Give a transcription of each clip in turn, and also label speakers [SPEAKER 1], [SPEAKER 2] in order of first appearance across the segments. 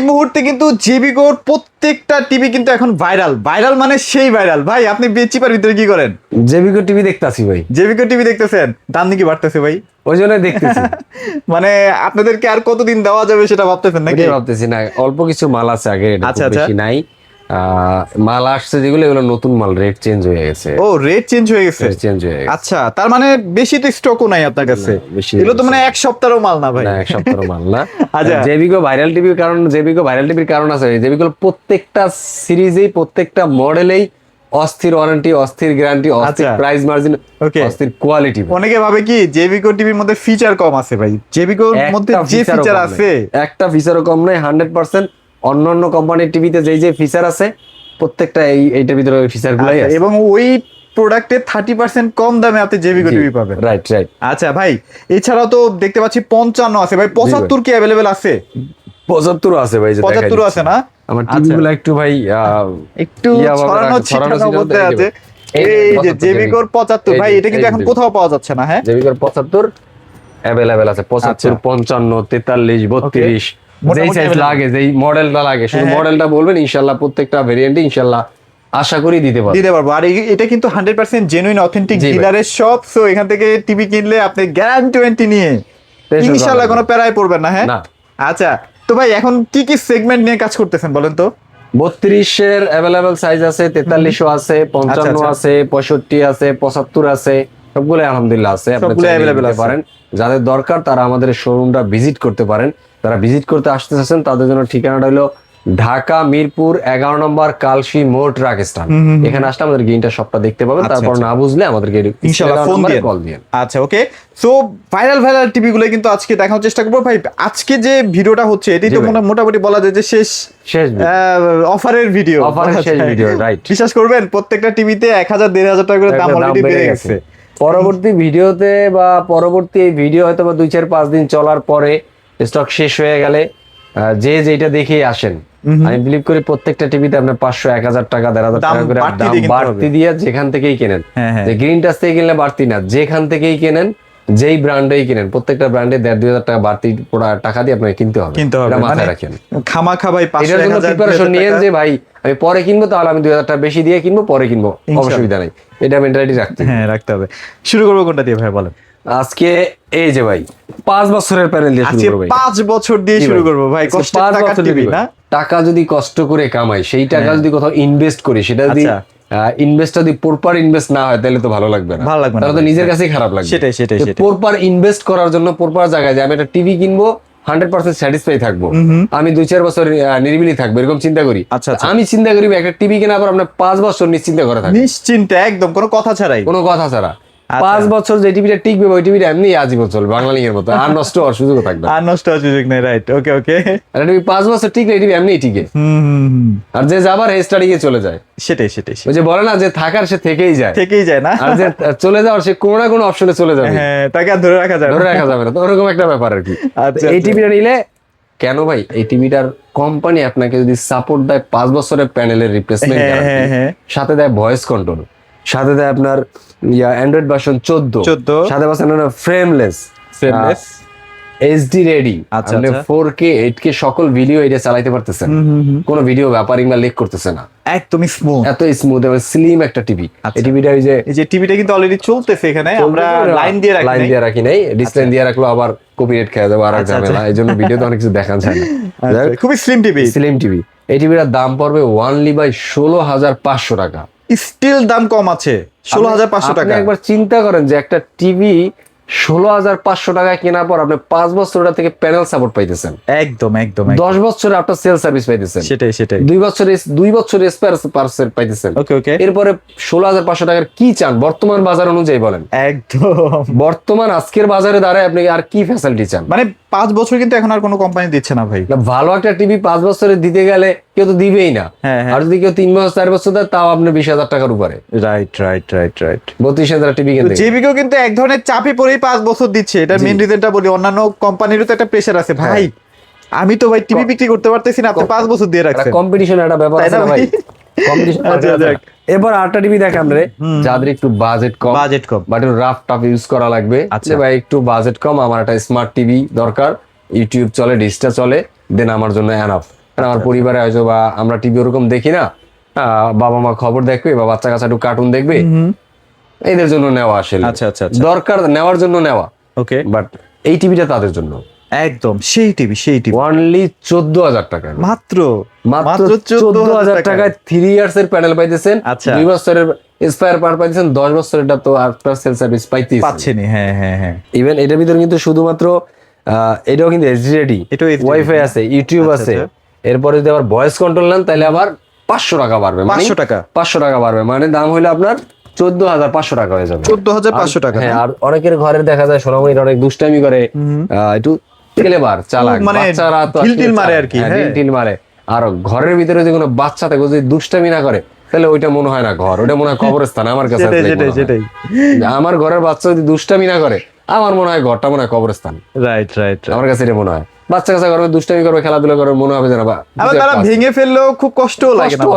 [SPEAKER 1] মুহূর্তে কিন্তু জেবিকোর প্রত্যেকটা টিভি কিন্তু এখন ভাইরাল মানে সেই ভাইরাল। ভাই আপনি চিপার ভিতরে কি করেন?
[SPEAKER 2] জেবিকো টিভি দেখতাছি ভাই।
[SPEAKER 1] জেবিকো টিভি দেখতেছেন, দাম নাকি বাড়তেছে ভাই?
[SPEAKER 2] ওই জন্য দেখতেছি।
[SPEAKER 1] মানে আপনাদেরকে আর কতদিন দেওয়া যাবে সেটা ভাবতেছেন নাকি?
[SPEAKER 2] ভাবতেছি না, অল্প কিছু মাল আছে আগে, এটা
[SPEAKER 1] আচ্ছা,
[SPEAKER 2] খুব
[SPEAKER 1] আচ্ছা।
[SPEAKER 2] বেশি নাই। মাল আসছে যেগুলো, এগুলো নতুন মাল, রেট চেঞ্জ হয়ে গেছে।
[SPEAKER 1] ও, রেট চেঞ্জ হয়ে গেছে।
[SPEAKER 2] চেঞ্জ হয়ে গেছে।
[SPEAKER 1] আচ্ছা, তার মানে বেশি তো স্টকও নাই আপনার কাছে।
[SPEAKER 2] বেশি
[SPEAKER 1] এগুলো তো মানে এক সপ্তাহের মাল না ভাই।
[SPEAKER 2] না, এক সপ্তাহের মাল না।
[SPEAKER 1] আচ্ছা।
[SPEAKER 2] জেবিকো ভাইরাল টিভির কারণ আছে। জেবিকো প্রত্যেকটা সিরিজেই, প্রত্যেকটা মডেলেই অস্থির ওয়ারেন্টি, অস্থির গ্যারান্টি, অস্থির প্রাইস মার্জিন, অস্থির কোয়ালিটি।
[SPEAKER 1] অনেকে ভাবে কি জেবিকো টিভির মধ্যে ফিচার কম আছে ভাই। জেবিকোর মধ্যে যে ফিচার আছে,
[SPEAKER 2] একটা ফিচারও কম নাই। 100% অন্যান্য কোম্পানির টিভিতে যে ফিচার আছে প্রত্যেকটা এইটার ভিতরে ওই ফিচার গুলাই আছে।
[SPEAKER 1] এবং ওই প্রোডাক্টে 30% কম দামে আপনি জেবিকো টিভি পাবেন।
[SPEAKER 2] রাইট।
[SPEAKER 1] আচ্ছা ভাই, এছাড়াও তো দেখতে পাচ্ছি 55 আছে ভাই। 75 কি অ্যাভেলেবেল আছে?
[SPEAKER 2] 75 আছে ভাই।
[SPEAKER 1] 75 আছে না?
[SPEAKER 2] আমার টিভি গুলো একটু ভাই
[SPEAKER 1] একটু ছড়ানো ছিটানোর মধ্যে আছে। এই যে জেবিকোর 75 ভাই, এটা কিন্তু এখন কোথাও পাওয়া যাচ্ছে না। হ্যাঁ,
[SPEAKER 2] জেবিকোর 75 অ্যাভেলেবেল আছে। 75, 55, 43, 32 যেই সাইজ লাগে, যেই মডেলটা লাগে, শুধু মডেলটা বলবেন, ইনশাআল্লাহ প্রত্যেকটা ভেরিয়েন্টে ইনশাআল্লাহ আশা করি দিতে পারবো।
[SPEAKER 1] আর এটা কিন্তু 100% জেনুইন অথেন্টিক ডিলারের শপ। সো এখান থেকে টিভি কিনলে আপনি গ্যারান্টি নিয়ে ইনশাআল্লাহ কোনো প্যারায় পড়বেন না। হ্যাঁ, আচ্ছা। তো ভাই এখন কি কি সেগমেন্ট নিয়ে কাজ করতেছেন বলেন তো?
[SPEAKER 2] 32 এর অ্যাভেলেবল সাইজ আছে, 43 আছে, 55 আছে, 65 আছে, 75 আছে, সবগুলো আলহামদুলিল্লাহ আছে। আপনি অ্যাভেলেবল পারেন। যাদের দরকার তারা আমাদের শোরুমটা ভিজিট করতে পারেন। যারা ভিজিট করতে আসতে চাচ্ছেন তাদের জন্য ঠিকানাটা হলো ঢাকা মিরপুর 11 নম্বর কালশি মোড় ট্রাক স্ট্যান্ড। এখানে আসলে আমাদের গ্রিনটা শপটা দেখতে পাবেন। তারপর না বুঝলে আমাদেরকে
[SPEAKER 1] ইনশাআল্লাহ ফোন দিয়ে কল দিন। আচ্ছা, ওকে। সো ভাইরাল টিভি গুলো কিন্তু আজকে দেখানোর চেষ্টা করবো ভাই। আজকে যে ভিডিওটা হচ্ছে এটাই তো মোটামুটি বলা যায় যে শেষ অফারের ভিডিও।
[SPEAKER 2] রাইট।
[SPEAKER 1] বিশ্বাস করবেন প্রত্যেকটা টিভিতে 1000-1500 টাকা করে দাম অলরেডি বেড়ে গেছে।
[SPEAKER 2] পরবর্তী ভিডিওতে বা পরবর্তী এই ভিডিও হয়তো বা 2-4-5 দিন চলার পরে স্টক শেষ হয়ে গেলে যেটা দেখেই আসেন, আমি বিলিভ করি প্রত্যেকটা টিভিতে আপনার 500-1000 টাকা 1500 টাকা করে দাম বাড়তি দিয়ে যেখান থেকেই কেনেন, যে গ্রিন টাচ থেকে কিনলে বাড়তি না, যেখান থেকেই কেনেন, যেই ব্র্যান্ডেই কিনেন, প্রত্যেকটা ব্র্যান্ডে 1500-2000 টাকা বাড়তি টাকা দিয়ে আপনাকে কিনতে হবে। এটা মাথায় রাখেন।
[SPEAKER 1] খামাখা ভাই
[SPEAKER 2] 500-1000 প্রিপারেশন নিয়েন যে ভাই আমি পরে কিনবো, তাহলে আমি 2000 টাকা বেশি দিয়ে কিনবো, পরে কিনবো, অসুবিধা নাই। এটা মেন্টালিটি রাখতে হবে।
[SPEAKER 1] শুরু করবো কোনটা দিয়ে ভাই বলেন?
[SPEAKER 2] আজকে এই যে ভাই 5 বছরের প্যানেল দিয়ে শুরু করব।
[SPEAKER 1] 5 বছর দিয়ে শুরু করব ভাই। কষ্টের টাকা টিভি না, টাকা
[SPEAKER 2] যদি কষ্ট করে কামাই, সেই টাকা যদি কোথাও ইনভেস্ট করি, সেটা যদি ইনভেস্ট যদি প্রপার ইনভেস্ট না হয় তাহলে তো ভালো লাগবে না, তাহলে তো নিজের কাছেই খারাপ লাগবে।
[SPEAKER 1] সেটাই
[SPEAKER 2] প্রপার ইনভেস্ট করার জন্য প্রপার জায়গায় যে আমি একটা টিভি কিনবো, 100% স্যাটিসফাই থাকবো, আমি 2-4 বছর নিরিবিলি থাকবো, এরকম চিন্তা করি। আমি চিন্তা করি একটা টিভি কেনার পর আপনার 5 বছর নিশ্চিন্তে করে থাকবে,
[SPEAKER 1] নিশ্চিন্তে, একদম কোনো কথা ছাড়া
[SPEAKER 2] 5 বছর যে টিভিটা টিকবে, ওই টিভিটা এমনি আজীবন চলবে, বাংলালিংকের মতো, আর নষ্ট হওয়ার সুযোগ থাকবে
[SPEAKER 1] না। রাইট, ওকে।
[SPEAKER 2] আর টিভি 5 বছর টিকলে টিভি এমনি টিকে। আর যে যাবার হে স্টাডিয়ে চলে যায়।
[SPEAKER 1] সেটাই
[SPEAKER 2] ওই যে বলে না, যে থাকার সে থেকেই যায় না, আর যে চলে যাওয়ার সে কোনো না কোনো অপশনে চলে যাবে।
[SPEAKER 1] হ্যাঁ, তাকে আর ধরে রাখা যাবে
[SPEAKER 2] না। তো ওরকম একটা ব্যাপার আর কি। এই টিভিটা নিলে কেন ভাই, এই টিভিটার কোম্পানি আপনাকে যদি সাপোর্ট দেয় 5 বছরের প্যানেলের রিপ্লেসমেন্ট গ্যারান্টি, সাথে দেয় ভয়েস কন্ট্রোল, সাথে দেয় আপনার অ্যান্ড্রয়েড ভার্সন 14, সাথে পাচ্ছেন ফ্রেমলেস এইচডি রেডি, আপনি 4K 8K সকল ভিডিও এটা চালাতে পারতেছেন, কোনো ভিডিও ব্যাপারিং বা লেক করতেছে না,
[SPEAKER 1] একদমই স্মুথ,
[SPEAKER 2] এত স্মুথ এবং স্লিম একটা টিভি। এই টিভিটা এই যে
[SPEAKER 1] টিভিটা কিন্তু অলরেডি চলতেছে, এখানে আমরা লাইন দিয়ে রাখি নাই,
[SPEAKER 2] ডিসপ্লে দিয়ে রাখলো আবার কপিরাইট খেয়ে যাবে, আর ঝামেলা, এইজন্য ভিডিওতে অনেক কিছু দেখান যায় না।
[SPEAKER 1] খুবই স্লিম টিভি।
[SPEAKER 2] এই টিভিটার দাম পড়বে অনলি বাই 16,500 টাকা।
[SPEAKER 1] স্টিল দাম কম আছে, 16,500 টাকা।
[SPEAKER 2] একবার চিন্তা করেন যে একটা টিভি 16,500 টাকায় কেনার পর আপনি 5 বছর থেকে প্যানেল সাপোর্ট পাইতেছেন, একদম 10 বছরে আপনার সেল সার্ভিস পাইতেছেন, সেটাই 2 বছর স্পেয়ার পার্টস পাইতেছেন। এরপরে 16,500 টাকার কি চান বর্তমান বাজার অনুযায়ী বলেন? একদম বর্তমান আজকের বাজারে দাঁড়ায় আপনি আর কি ফ্যাসিলিটি চান? মানে 5 বছর কিন্তু এখন আর কোনো কোম্পানি দিচ্ছে না ভাই। ভালো একটা টিভি 5 বছরে দিতে গেলে কেউ তো দিবেই না, আর যদি কেউ 3 বছর 4 বছর দেয় তাও আপনি 20,000 টাকার উপরে। রাইট 32,000 টিভি কিনতে জেবিকো কিন্তু এক ধরনের চাপে পড়েই 5 বছর দিচ্ছে। এটা মেইন রিজনটা বলি, অন্যান্য কোম্পানিরও তো একটা প্রেসার আছে ভাই। আমি তো ভাই টিভি বিক্রি করতে পারতেছি না, আপনি 5 বছর দিয়ে রাখছেন। কম্পিটিশন একটা ব্যাপার আছে না ভাই, কম্পিটিশন। এবার আরেকটা টিভি দেখাম রে, যাদের একটু budget com but rough tough use করা লাগবে, আচ্ছা ভাই একটু বাজেট কম, আমার একটা স্মার্ট টিভি দরকার, ইউটিউব চলে, ডিসটা চলে, দেন আমার জন্য এনাফ। কারণ আমার পরিবারে হয়তো বা আমরা টিভি ওরকম দেখি না, বাবা মা খবর দেখবে বা বাচ্চা কাচ্চা একটু কার্টুন দেখবে, এদের জন্য নেওয়া আসলে।
[SPEAKER 1] আচ্ছা আচ্ছা
[SPEAKER 2] দরকার নেওয়ার জন্য নেওয়া,
[SPEAKER 1] ওকে।
[SPEAKER 2] বাট এই টিভিটা তাদের জন্য
[SPEAKER 1] একদম সেই টিভি
[SPEAKER 2] অনলি 14,000 টাকা,
[SPEAKER 1] মাত্র
[SPEAKER 2] 14,000 টাকায় 3 ইয়ার্স এর প্যানেল পাইতেছেন।
[SPEAKER 1] আচ্ছা।
[SPEAKER 2] 2 বছরের স্পায়ার পার্ট পাইতেছেন, 10 বছরেরটা তো আফটার সেল সার্ভিস
[SPEAKER 1] পাচ্ছেনই। হ্যাঁ হ্যাঁ হ্যাঁ।
[SPEAKER 2] ইভেন এটার ভিতরে কিন্তু শুধুমাত্র এটাও কিন্তু এইচডি রেডি, ওয়াইফাই আছে, ইউটিউব আছে। এরপরে যদি আবার ভয়েস কন্ট্রোল নেন তাহলে আবার 500 টাকা বাড়বে, 500 টাকা বাড়বে, মানে দাম হইলো আপনার 14,500 টাকা হয়ে যাবে।
[SPEAKER 1] 14,500 টাকা।
[SPEAKER 2] হ্যাঁ, আর অনেকের ঘরে দেখা যায় সোনামণিরা অনেক দুষ্টামি করে, একটু ক্লেভার চালাক,
[SPEAKER 1] মানে
[SPEAKER 2] বাচ্চারা তো
[SPEAKER 1] ঢিল মারে আর কি।
[SPEAKER 2] ঢিল মারে। আর ঘরের ভিতরে যে কোনো বাচ্চা থাকে যদি দুষ্টামি না করে তাহলে ওইটা মনে হয় না ঘর, ওইটা মনে হয় কবরস্থান। আমার কাছে আমার ঘরের বাচ্চা যদি দুষ্টামি না করে আমার মনে হয় ঘরটা মনে হয় কবরস্থান।
[SPEAKER 1] রাইট রাইট,
[SPEAKER 2] আমার কাছে এটা মনে হয়। বাচ্চা কাচ্চা ঘরে দুষ্টামি করবে, খেলাধুলা করবে, মনে হবে যেন
[SPEAKER 1] তারা ভেঙে ফেললেও খুব কষ্টও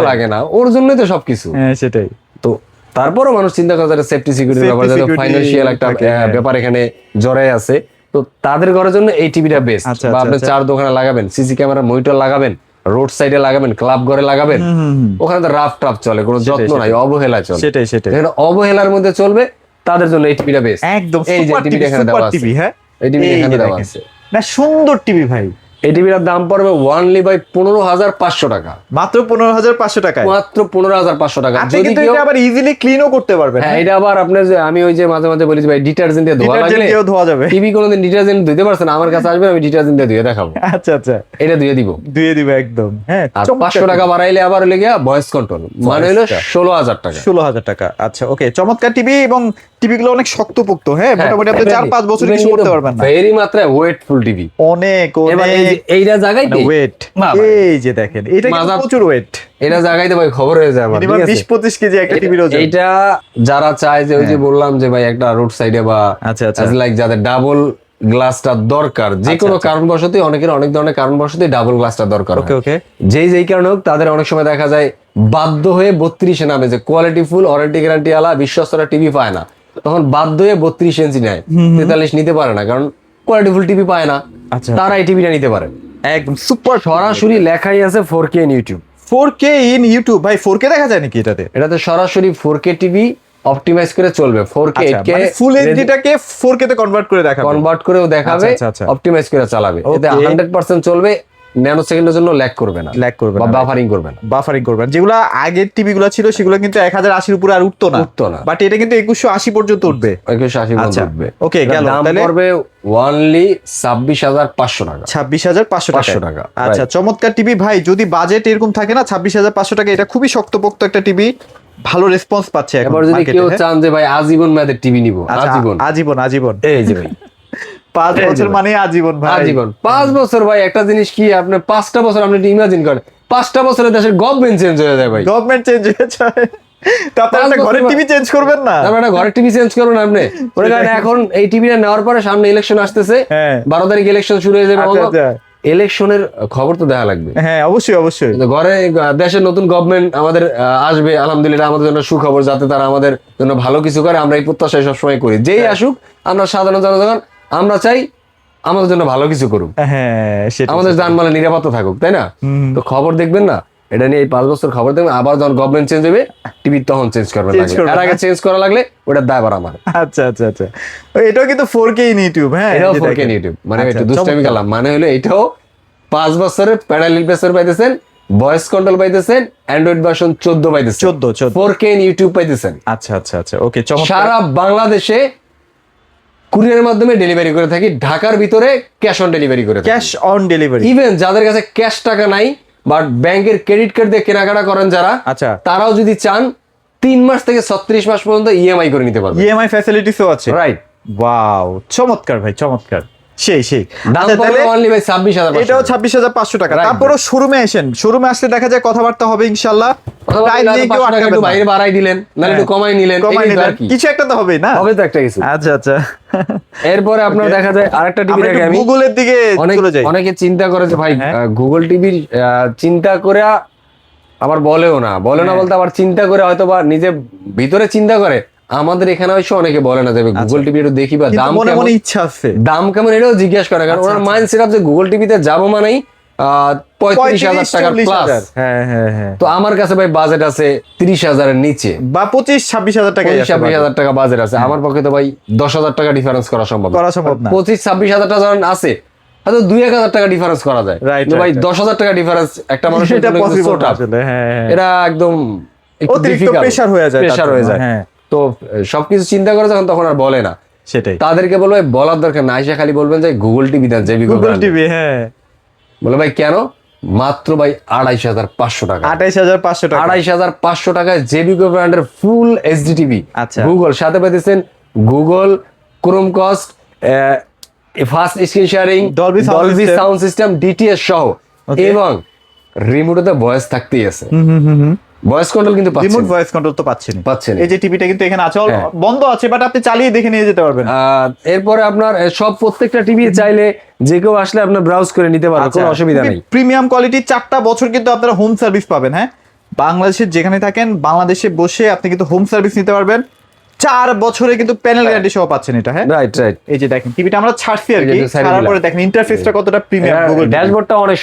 [SPEAKER 2] লাগে না, ওর জন্যই তো সবকিছু।
[SPEAKER 1] হ্যাঁ সেটাই
[SPEAKER 2] তো তারপরও মানুষ চিন্তা করে সেফটি সিকিউরিটি ব্যাপার, যাতে ফাইনান্সিয়াল একটা ব্যাপার এখানে জড়ায় আছে, তো তাদের ঘরের জন্য এই টিভিটা বেস্ট। বা আপনি চার দোকানে লাগাবেন, সিসি ক্যামেরা মনিটর লাগাবেন, রোড সাইডে লাগাবেন, ক্লাব ঘরে লাগাবেন, ওখানে তো রাফ টাফ চলে, কোনো যত্ন নাই, অবহেলা চলে।
[SPEAKER 1] সেটাই সেটাই,
[SPEAKER 2] অবহেলার মধ্যে চলবে, তাদের জন্য এই টিভিটা বেস্ট।
[SPEAKER 1] একদম
[SPEAKER 2] এই যে টিভিটা এখানে দেওয়া আছে,
[SPEAKER 1] হ্যাঁ
[SPEAKER 2] এই টিভি এখানে দেওয়া আছে,
[SPEAKER 1] না সুন্দর টিভি ভাই।
[SPEAKER 2] এই টিভিটার দাম পড়বে ওয়ানলি বাই 15,500 টাকা,
[SPEAKER 1] মাত্র 15,500 টাকায়,
[SPEAKER 2] মাত্র 15,500 টাকা।
[SPEAKER 1] যদি কেউ আবার ইজিলি ক্লিনও করতে পারবেন।
[SPEAKER 2] হ্যাঁ, এটা আবার আপনি যে আমি ওই যে মাঝে মাঝে বলি ভাই ডিটারজেন্ট দিয়ে
[SPEAKER 1] ধোয়া যাবে,
[SPEAKER 2] টিভি কোনোদিন ডিটারজেন্ট ধুইতে পারছেন, আমার কাছে আসবেন, আমি ডিটারজেন্ট দিয়ে ধুয়ে দেখাবো।
[SPEAKER 1] আচ্ছা আচ্ছা,
[SPEAKER 2] এটা ধুয়ে দিব
[SPEAKER 1] একদম। হ্যাঁ,
[SPEAKER 2] আর 500 টাকা বাড়াইলে আবার হলে গিয়া ভয়েস কন্ট্রোল, মানে হলো 16,000 টাকা।
[SPEAKER 1] 16,000 টাকা। আচ্ছা ওকে, চমৎকার টিভি। এবং টিভিগুলো অনেক শক্তপোক্ত। হ্যাঁ, মোটামুটি আপনি 4-5 বছর কিছু করতে পারবেন না।
[SPEAKER 2] ভেরি মাত্রায় ওয়েটফুল টিভি,
[SPEAKER 1] অনেক
[SPEAKER 2] এইটা জায়গায়
[SPEAKER 1] ওয়েট। এই যে দেখেন, এটা কিন্তু প্রচুর ওয়েট।
[SPEAKER 2] এটা জায়গাতে ভাই খবর হয়ে যায় আমার,
[SPEAKER 1] 20-25 কেজি একটা টিভির ওজন।
[SPEAKER 2] এটা যারা চায় যে ওই যে বললাম যে ভাই একটা রোড সাইডে বা লাইক যাদের ডাবল গ্লাসটা দরকার, যে কোনো কারণবশতই, অনেকের অনেক ধরনের কারণবশতই ডাবল গ্লাসটা দরকার।
[SPEAKER 1] ওকে ওকে,
[SPEAKER 2] যেই কারণে হোক তাদের অনেক সময় দেখা যায় বাধ্য হয়ে 32 নামে, যে কোয়ালিটি ফুল ওয়ারেন্টি গ্যারান্টি আলা বিশ্বস্তরা টিভি পায় না, তখন বাধ্য হয়ে 32 ইঞ্চি নেয়, 43 নিতে পারে না, কারণ কোয়ালিটি ফুল টিভি পায় না। তারা এই টিভিটা নিতে পারে।
[SPEAKER 1] একদম সুপার,
[SPEAKER 2] সরাসরি লেখাই আছে 4K in YouTube.
[SPEAKER 1] 4K in YouTube ভাই, 4K দেখা যায় নাকি এটাতে?
[SPEAKER 2] এটাতে সরাসরি 4K টিভি অপটিমাইজ করে চলবে, 4K 8K
[SPEAKER 1] ফুল এইচডিটাকে 4K তে কনভার্ট করেও দেখাবে,
[SPEAKER 2] অপটিমাইজ করে চালাবে। এতে 100% চলবে, ন্যানো সেকেন্ডের জন্য ল্যাগ করবে না বা বাফারিং করবে না। যেগুলো আগের টিভিগুলো ছিল সেগুলো কিন্তু 1080 এর উপরে আর উঠতো না, বাট এটা কিন্তু 2180 পর্যন্ত উঠবে, 2180 পর্যন্ত উঠবে।
[SPEAKER 1] ওকে, গেল।
[SPEAKER 2] দাম পড়বে অনলি 26,500 টাকা,
[SPEAKER 1] 26,500 টাকা। আচ্ছা, চমৎকার টিভি ভাই। যদি বাজেট এরকম থাকে না, 26,500 টাকা, এটা খুবই শক্তপোক্ত একটা টিভি, ভালো রেসপন্স পাচ্ছে এখন।
[SPEAKER 2] এবার যদি কেউ চান যে ভাই আজীবন মেয়াদের টিভি নিব,
[SPEAKER 1] আজীবন,
[SPEAKER 2] এই যে ভাই
[SPEAKER 1] 5 বছর মানে আজীবন ভাই,
[SPEAKER 2] আজীবন 5 বছর ভাই। একটা জিনিস কি, আপনি 5টা বছর আপনি ইমাজিন করেন, 5টা বছরে দেশের গভর্নমেন্ট চেঞ্জ হয়ে যায় ভাই,
[SPEAKER 1] গভর্নমেন্ট চেঞ্জ হয়ে যায়, তো আপনি একটা ঘরের টিভি চেঞ্জ করবেন না?
[SPEAKER 2] আপনি একটা ঘরের টিভি চেঞ্জ করবেন আপনি, মনে করেন এখন এই টিভিটা নেওয়ার পরে সামনে ইলেকশন আসতেছে, 12 তারিখ ইলেকশন শুরু হয়ে যাবে, ইলেকশনের খবর তো দেখা লাগবে।
[SPEAKER 1] হ্যাঁ, অবশ্যই।
[SPEAKER 2] ঘরে দেশের নতুন গভর্নমেন্ট আমাদের আসবে, আলহামদুলিল্লাহ, আমাদের জন্য সুখবর, যাতে তারা আমাদের জন্য ভালো কিছু করে, আমরা এই প্রত্যাশায় সবসময় করি। যেই আসুক, আমরা সাধারণ জনগণ আমরা চাই আমাদের জন্য ভালো কিছু করুক, আমাদের জানমালের নিরাপত্তা থাকুক, তাই না? তো খবর দেখবেন না, এটা নিয়ে এই 5 বছর খবর দেখবেন, আবার যখন গভর্নমেন্ট চেঞ্জ হবে টিভি তখন চেঞ্জ করবেন, এর আগে চেঞ্জ করা লাগলে ওটার দায়ভার আমার।
[SPEAKER 1] আচ্ছা, এটাও কিন্তু 4K ইন ইউটিউব। হ্যাঁ,
[SPEAKER 2] এটাও 4K ইন ইউটিউব, মানে একটু দুষ্টামি করলাম, মানে হলো এটাও 5 বছরের প্যারালাল প্রসেসর পাইতেছেন, ভয়েস কন্ট্রোল পাইতেছেন, অ্যান্ড্রয়েড ভার্সন 14 পাইতেছেন, 4K ইন ইউটিউব পাইতেছেন।
[SPEAKER 1] আচ্ছা, ওকে, চমৎকার।
[SPEAKER 2] সারা বাংলাদেশে কুরিয়ারের মাধ্যমে ডেলিভারি করে থাকি, ঢাকার ভিতরে ক্যাশ অন ডেলিভারি করে থাকি,
[SPEAKER 1] ক্যাশ অন ডেলিভারি।
[SPEAKER 2] ইভেন যাদের কাছে ক্যাশ টাকা নাই বাট ব্যাংকের ক্রেডিট কার্ড দিয়ে কেনাকাটা করেন যারা, তারাও যদি চান 3 মাস থেকে 36 মাস পর্যন্ত ইএমআই করে নিতে পারবেন,
[SPEAKER 1] ইএমআই ফ্যাসিলিটিসও আছে।
[SPEAKER 2] রাইট,
[SPEAKER 1] ওয়াও, চমৎকার ভাই, চমৎকার। সেই
[SPEAKER 2] দাম পড়বে অনলি ভাই 26,000,
[SPEAKER 1] এটাও 26,500 টাকা। তারপরও শোরুমে আসলে দেখা যায় কথাবার্তা হবে ইনশাআল্লাহ,
[SPEAKER 2] একটু বাইরে বাড়াই দিলেন, নাহলে একটু কমাই নিলেন,
[SPEAKER 1] কিছু একটা তো হবে না,
[SPEAKER 2] হবে তো একটা কিছু।
[SPEAKER 1] আচ্ছা,
[SPEAKER 2] এরপরে আপনার দেখা যায় আরেকটা টিভি দেখে আমি
[SPEAKER 1] গুগলের দিকে
[SPEAKER 2] অনেকে চিন্তা করে যে ভাই গুগল টিভির চিন্তা করে আবার বলেও না বলতে আবার চিন্তা করে হয়তো বা নিজে ভিতরে চিন্তা করে, আমাদের এখানে অবশ্য অনেকে বলে না যে গুগল টিভি একটু দেখি বা দাম কেমন,
[SPEAKER 1] ইচ্ছা আছে,
[SPEAKER 2] দাম কেমন এটাও জিজ্ঞাসা করে, কারণ ওনার মাইন্ড সেটআপ যে গুগল টিভিতে যাবো মানেই 35,000 টাকার প্লাস।
[SPEAKER 1] হ্যাঁ।
[SPEAKER 2] তো আমার কাছে ভাই বাজেট আছে 30,000 এর নিচে
[SPEAKER 1] বা 25-26 হাজার টাকা
[SPEAKER 2] 26,000 টাকা বাজেট আছে। আমার পক্ষে তো ভাই 10,000 টাকা ডিফারেন্স করা সম্ভব
[SPEAKER 1] না।
[SPEAKER 2] 25-26,000 টাকা যখন আছে, হয়তো 2-1,000 টাকা ডিফারেন্স করা যায়, কিন্তু ভাই 10,000 টাকা ডিফারেন্স একটা মানুষের জন্য কিন্তু so tough। এটা একদম
[SPEAKER 1] অতিরিক্ত প্রেসার হয়ে যায়।
[SPEAKER 2] তো সবকিছু চিন্তা করে যখন, তখন আর বলে না।
[SPEAKER 1] সেটাই
[SPEAKER 2] তাদেরকে বলবে বলার দরকার না, এসে খালি বলবেন যে গুগল টিভি দেন, জেবি
[SPEAKER 1] গুগল টিভি। হ্যাঁ,
[SPEAKER 2] বলে ভাই কেন? মাত্র ভাই 28,500 টাকা।
[SPEAKER 1] 28,500 টাকা।
[SPEAKER 2] 28,500 টাকায় জেবিকো ব্র্যান্ডের ফুল এইচডি টিভি।
[SPEAKER 1] আচ্ছা,
[SPEAKER 2] গুগল সাথে পেতেছেন Google Chromecast, fast screen sharing, Dolby sound system, DTS সহ, এবং রিমোটে ভয়েস থাকতেই আছে। ভয়েস কন্ট্রোল কিন্তু পাচ্ছেন,
[SPEAKER 1] রিমোট ভয়েস কন্ট্রোল তো পাচ্ছেন।
[SPEAKER 2] এই
[SPEAKER 1] যে টিভিটা কিন্তু এখানে আছে, বন্ধ আছে, বাট আপনি চালিয়ে দেখে নিয়ে যেতে পারবেন।
[SPEAKER 2] এরপরে আপনার সব প্রত্যেকটা টিভি চাইলে যে কেউ আসলে আপনার ব্রাউজ করে নিতে পারবেন, কোনো অসুবিধা নেই।
[SPEAKER 1] প্রিমিয়াম কোয়ালিটি 4টা বছর কিন্তু আপনারা হোম সার্ভিস পাবেন। হ্যাঁ, বাংলাদেশের যেখানে থাকেন, বাংলাদেশে বসে আপনি কিন্তু হোম সার্ভিস নিতে পারবেন। 4 বছরে কিন্তু প্যানেল গ্যারান্টি সহ পাচ্ছেন এটা। হ্যাঁ,
[SPEAKER 2] রাইট।
[SPEAKER 1] এই যে দেখেন টিভিটা আমরা ছাড়ছি আর কি, ছাড়ার পরে দেখেন ইন্টারফেসটা কতটা প্রিমিয়াম। গুগল
[SPEAKER 2] ড্যাশবোর্ডটা অনেক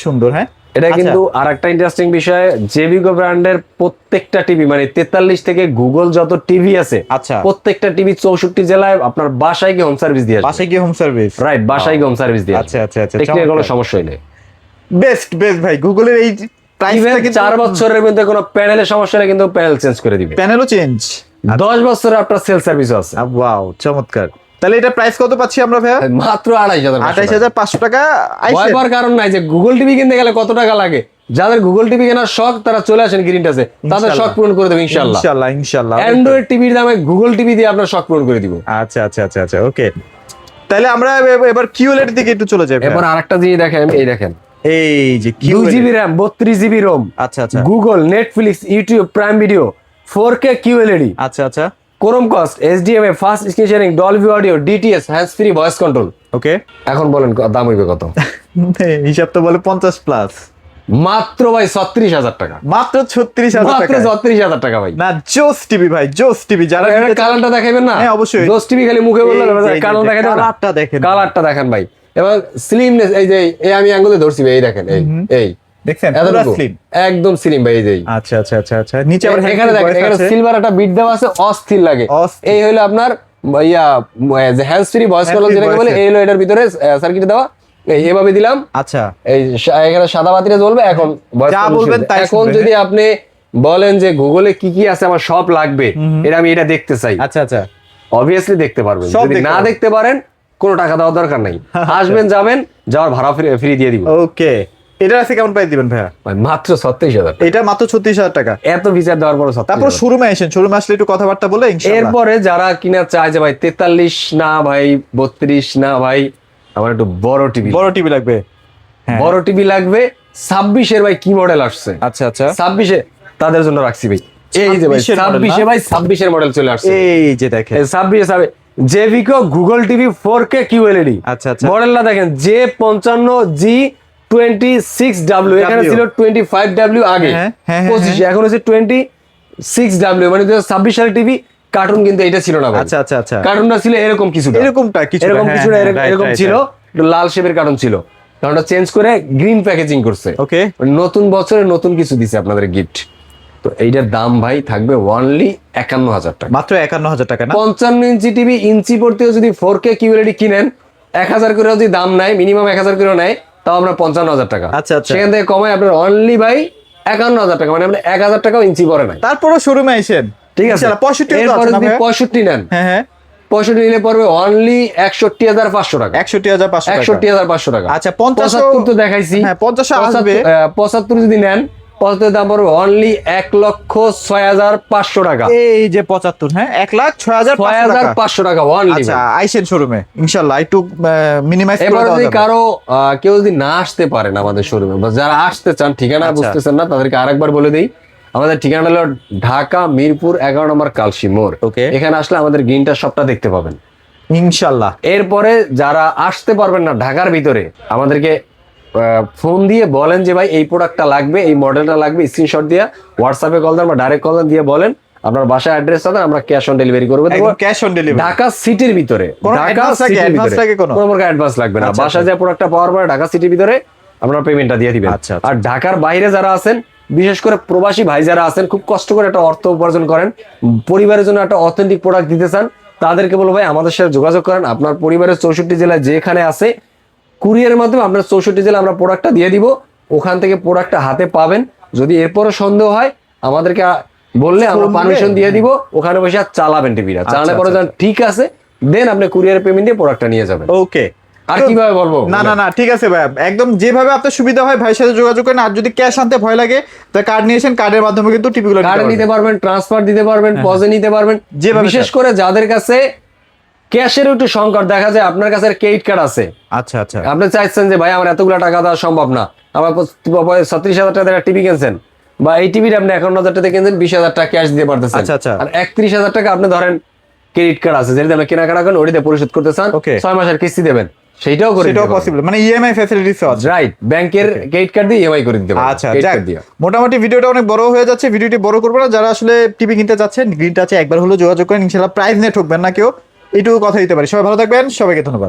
[SPEAKER 2] সুন্দর। হ্যাঁ, এটা কিন্তু আরেকটা ইন্টারেস্টিং বিষয়, জেবিকো ব্র্যান্ডের প্রত্যেকটা টিভি, মানে 43 থেকে গুগল যত টিভি আছে,
[SPEAKER 1] আচ্ছা,
[SPEAKER 2] প্রত্যেকটা টিভি 64 জেলায় আপনার বাসায় গিয়ে হোম সার্ভিস দিয়ে আসবে।
[SPEAKER 1] বাসায় গিয়ে হোম সার্ভিস,
[SPEAKER 2] রাইট, বাসায় গিয়ে হোম সার্ভিস দিয়ে।
[SPEAKER 1] আচ্ছা,
[SPEAKER 2] টেকনিক্যাল কোনো সমস্যাই নেই।
[SPEAKER 1] বেস্ট ভাই, গুগলের এই প্রাইসটা কিন্তু
[SPEAKER 2] 4 বছরের মধ্যে কোনো প্যানেলের সমস্যা নেই, কিন্তু প্যানেল চেঞ্জ করে দিবে।
[SPEAKER 1] প্যানেলও চেঞ্জ।
[SPEAKER 2] 10 বছরের আপনার সেল সার্ভিসও আছে।
[SPEAKER 1] ওয়াও, চমৎকার। তাহলে এটা প্রাইস কত পাচ্ছি আমরা ভাইয়া?
[SPEAKER 2] মাত্র 28,500
[SPEAKER 1] টাকা।
[SPEAKER 2] ভয় পাওয়ার কারণ নাই যে গুগল টিভি কিনতে গেলে কত টাকা লাগে। যাদের গুগল টিভি কেনার শখ, তারা চলে আসেন গ্রিন টাচে, তাদের শখ পূরণ করে দেব ইনশাআল্লাহ। অ্যান্ড্রয়েড টিভির দামে গুগল টিভি দিয়ে আপনার শখ পূরণ করে দিব।
[SPEAKER 1] আচ্ছা, ওকে। তাহলে আমরা এবার কিউএলইডি দিকে একটু চলে যাই।
[SPEAKER 2] এবার আরেকটা জিনিস দেখেন,
[SPEAKER 1] এই যে
[SPEAKER 2] 2GB RAM 32GB ROM।
[SPEAKER 1] আচ্ছা,
[SPEAKER 2] Google, Netflix, YouTube, Prime Video, 4K QLED।
[SPEAKER 1] আচ্ছা,
[SPEAKER 2] Chromecast, HDMI, fast screen sharing, Dolby audio, DTS, hands free voice control.
[SPEAKER 1] Okay,
[SPEAKER 2] এখন বলেন দাম হইবে কত?
[SPEAKER 1] হিসাব তো বলে 50 প্লাস।
[SPEAKER 2] মাত্র ভাই 36,000 টাকা।
[SPEAKER 1] মাত্র 36,000 টাকা।
[SPEAKER 2] 36,000 টাকা ভাই।
[SPEAKER 1] না, জোস টিভি ভাই, জোস টিভি। যারা
[SPEAKER 2] কালারটা দেখাবেন না?
[SPEAKER 1] হ্যাঁ, অবশ্যই।
[SPEAKER 2] জোস টিভি খালি মুখে বললেন, কালার দেখেন, কালারটা দেখেন ভাই। এবং স্লিমনেস, এই যে আমি আঙ্গুলে ধরছি ভাই, এই দেখেন, এই
[SPEAKER 1] দেখছেন, পুরো স্লিম,
[SPEAKER 2] একদম স্লিম ভাই। এই যে
[SPEAKER 1] আচ্ছা। নিচে আবার
[SPEAKER 2] এখানে দেখেন, এখানে সিলভার একটা বিট দেওয়া আছে, অস্থির লাগে। এই হলো আপনার যে হ্যান্ডস ফ্রি ভয়েস কন্ট্রোল যেটাকে বলে, এই হলো এটার ভিতরে সার্কিট দেওয়া। এইভাবে দিলাম।
[SPEAKER 1] আচ্ছা,
[SPEAKER 2] এই এখানে সাদা বাতিটা জ্বলবে। এখন
[SPEAKER 1] যা বলবেন তাই।
[SPEAKER 2] এখন যদি আপনি বলেন যে গুগলে কি কি আছে আমার সব লাগবে, আমি এটা দেখতে চাই,
[SPEAKER 1] আচ্ছা,
[SPEAKER 2] অবভিয়াসলি দেখতে পারবেন। যদি না দেখতে পারেন, কোনো টাকা দেওয়ার দরকার নাই, আসবেন, যাবেন, যাওয়ার ভাড়া ফ্রি দিয়ে দিব।
[SPEAKER 1] ওকে, এটা আছে কেমন প্রাইস দিবেন ভাইয়া?
[SPEAKER 2] মাত্র 36,000।
[SPEAKER 1] এটা মাত্র 36,000 টাকা।
[SPEAKER 2] এত ফিচার দেওয়ার পর 36,000।
[SPEAKER 1] তারপর শোরুমে আসলে একটু কথাবার্তা বলে ইনশাআল্লাহ।
[SPEAKER 2] এরপরে যারা কিনা চায় যে ভাই 43 না ভাই 32 না ভাই, আমার একটু বড় টিভি
[SPEAKER 1] লাগবে,
[SPEAKER 2] বড় টিভি লাগবে, 26 এর ভাই কি মডেল আসছে।
[SPEAKER 1] আচ্ছা,
[SPEAKER 2] 26 এ তাদের জন্য রাখছি ভাই। এই যে ভাই 26 এ ভাই 26 এর মডেল চলে আসছে।
[SPEAKER 1] এই যে দেখেন
[SPEAKER 2] 26 এ জেভিকো গুগল টিভি 4K QLED।
[SPEAKER 1] আচ্ছা,
[SPEAKER 2] মডেলটা দেখেন, J55G26W। এখানে ছিল 25W আগে, 25, এখন হচ্ছে 26W, মানে 2026 সালের টিভি। কার্টুন কিন্তু এটা ছিল না ভাই।
[SPEAKER 1] আচ্ছা,
[SPEAKER 2] কার্টুনটা ছিল এরকম কিছু ছিল, লাল শেপের কার্টুন ছিল। কারণটা চেঞ্জ করে গ্রিন প্যাকেজিং করছে।
[SPEAKER 1] ওকে,
[SPEAKER 2] নতুন বছরে নতুন কিছু দিছে আপনাদের গিফট। তো এইটার দাম ভাই থাকবে অনলি 51,000 টাকা।
[SPEAKER 1] মাত্র 51,000 টাকা না?
[SPEAKER 2] 55 ইঞ্চি টিভি, ইঞ্চি পড়তেও যদি 4K QLED কিনেন, 1,000 করে যদি দাম নেয়, মিনিমাম 1,000 করে নেয়, তাও আমরা 55,000 টাকা।
[SPEAKER 1] আচ্ছা,
[SPEAKER 2] সেখান থেকে কমায় আপনার অনলি ভাই 51,000 টাকা, মানে আপনার 1,000 টাকাও ইঞ্চি পড়ে নাই।
[SPEAKER 1] তারপরও শোরুমে আসেন,
[SPEAKER 2] ঠিক আছে। 65 নেন,
[SPEAKER 1] হ্যাঁ
[SPEAKER 2] 65 নিলে পড়বে অনলি 61,500 টাকা। 61,500 টাকা।
[SPEAKER 1] আচ্ছা, 75
[SPEAKER 2] তো দেখাইছি।
[SPEAKER 1] হ্যাঁ, 50 আসবে।
[SPEAKER 2] 75 যদি নেন, 75 দাম পড়বে অনলি 1,06,500 টাকা।
[SPEAKER 1] এই যে 75, হ্যাঁ 1,06,500
[SPEAKER 2] টাকা অনলি।
[SPEAKER 1] আচ্ছা, আইসেন শোরুমে ইনশাআল্লাহ, একটু মিনিমাইজ করে
[SPEAKER 2] এবার
[SPEAKER 1] দেওয়া
[SPEAKER 2] যদি
[SPEAKER 1] যাবে।
[SPEAKER 2] কারো কেউ যদি না আসতে পারেন আমাদের শোরুমে, বা যারা আসতে চান ঠিকানা বুঝতেছেন না, তাদেরকে আরেকবার বলে দেই। আমাদের ঠিকানা হলো ঢাকা মিরপুর 11 নম্বর কালসি মোড়।
[SPEAKER 1] ওকে,
[SPEAKER 2] এখানে আসলে আমাদের গ্রিনটা সবটা দেখতে পাবেন
[SPEAKER 1] ইনশাআল্লাহ।
[SPEAKER 2] এরপরে যারা আসতে পারবেন না ঢাকার ভিতরে, আমাদেরকে ফোন দিয়ে বলেন যে ভাই এই প্রোডাক্টটা লাগবে, এই মডেলটা লাগবে, স্ক্রিনশট দিয়ে হোয়াটসঅ্যাপে কল দেন বা ডাইরেক্ট কল দেন, দিয়ে বলেন আপনার বাসার অ্যাড্রেসটা দেন, আমরা ক্যাশ অন ডেলিভারি করবো।
[SPEAKER 1] ক্যাশ অন ডেলিভারি
[SPEAKER 2] ঢাকা সিটির ভিতরে, ঢাকা সিটির ভিতরে কোনো প্রকার অ্যাডভান্স লাগবে না। বাসা যে প্রোডাক্টটা পাওয়ার পরে ঢাকা সিটির ভিতরে আপনারা পেমেন্টটা দিয়ে দিবেন।
[SPEAKER 1] আচ্ছা।
[SPEAKER 2] আর ঢাকার বাইরে যারা আছেন, বিশেষ করে প্রবাসী ভাই যারা আছেন, খুব কষ্ট করে একটা অর্থ উপার্জন করেন, পরিবারের জন্য একটা অথেন্টিক প্রোডাক্ট দিতে চান, তাদেরকে বলবো ভাই আমাদের সাথে যোগাযোগ করেন। আপনার পরিবারের 64 জেলায় যেখানে আছে, কুরিয়ারের মাধ্যমে আপনার 64 জেলা আমরা প্রোডাক্টটা দিয়ে দিব, ওখান থেকে প্রোডাক্টটা হাতে পাবেন। যদি এরপরে সন্দেহ হয় আমাদেরকে বললে আমরা পারমিশন দিয়ে দিব, ওখানে বসে আর চালাবেন টিভিটা, চালানোর পরে যখন ঠিক আছে দেন আপনি কুরিয়ার পেমেন্ট দিয়ে প্রোডাক্টটা নিয়ে যাবেন।
[SPEAKER 1] ওকে,
[SPEAKER 2] আর কিভাবে বলবো?
[SPEAKER 1] না ঠিক আছে ভাই, একদম যেভাবে আপনার সুবিধা হয় ভাইয়ের সাথে যোগাযোগ করেন। আর যদি ক্যাশ আনতে ভয় লাগে তা কার্ড নিয়েছেন, কার্ডের মাধ্যমে কিন্তু টিভিগুলো
[SPEAKER 2] কার্ডে নিতে পারবেন, ট্রান্সফার দিতে পারবেন, পজে নিতে পারবেন। বিশেষ করে যাদের কাছে ক্যাশের একটু সংকট, দেখা যায় আপনার কাছে ক্রেডিট কার্ড আছে,
[SPEAKER 1] আচ্ছা
[SPEAKER 2] আপনি চাইছেন যে ভাই আমার এতগুলো টাকা দেওয়া সম্ভব না, আমার 36,000 টাকা টিভি কিনছেন, বা এই টিভির আপনি 51,000 টাকা কিনছেন, 20,000 টাকা ক্যাশ দিতে পারতেছেন, আর 31,000 টাকা আপনি ধরেন ক্রেডিট কার্ড আছে, যেটা আপনি কেনাকাটা করেন ওইটা পরিশোধ করতে চান, 6 মাসের কিস্তি দেবেন, সেটাও
[SPEAKER 1] পসিবল, মানে ইএমআই ফ্যাসিলিটিস আছে,
[SPEAKER 2] রাইট? ব্যাংকের ক্রেডিট কার্ড দিয়ে ইএমআই করে দিতে পারেন।
[SPEAKER 1] আচ্ছা, মোটামুটি ভিডিওটা অনেক বড় হয়ে যাচ্ছে, ভিডিওটি বড় করবো না। যারা আসলে টিভি কিনতে যাচ্ছেন, গ্রিন টাচে একবার হলো যোগাযোগ করেন, ইনশাআল্লাহ প্রাইস নিয়ে ঠকবেন না কেউ, এইটুকু কথা দিতে পারি। সবাই ভালো থাকবেন, সবাইকে ধন্যবাদ।